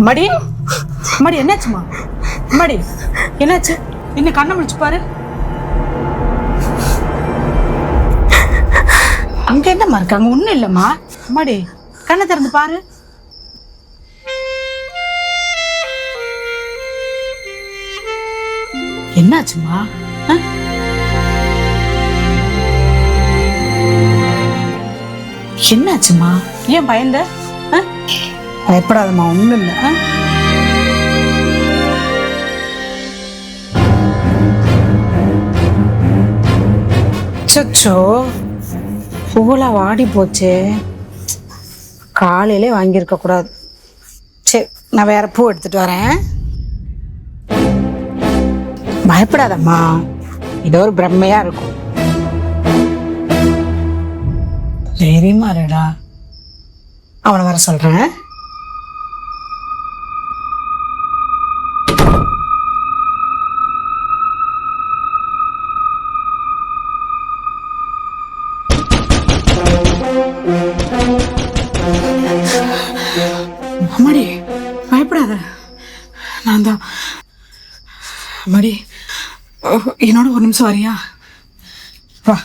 மடி மடி என்னாச்சுமா? மடி என்னாச்சு? என்ன கண்ணை முடிச்சு பாரு. அங்க என்னம்மா இருக்கு? அங்க ஒண்ணும் இல்லம்மா. மடி கண்ணை திறந்து பாரு. என்னாச்சுமா? என்னாச்சுமா? ஏன் பயந்த? பயப்படாதம்மா, ஒண்ணும் இல்லை. சச்சோ, பூவெல்லாம் வாடி போச்சே. காலையிலே வாங்கியிருக்க கூடாது. சரி, நான் வேற பூ எடுத்துட்டு வரேன். பயப்படாதம்மா, இது ஒரு பிரம்மையா இருக்கும். தைரியமா இருடா. அவனை வர சொல்றேன். அம்மாடி பயப்படாத, நான் தான். அம்மாடி என்னோட ஒரு நிமிஷம் வரியா? வா.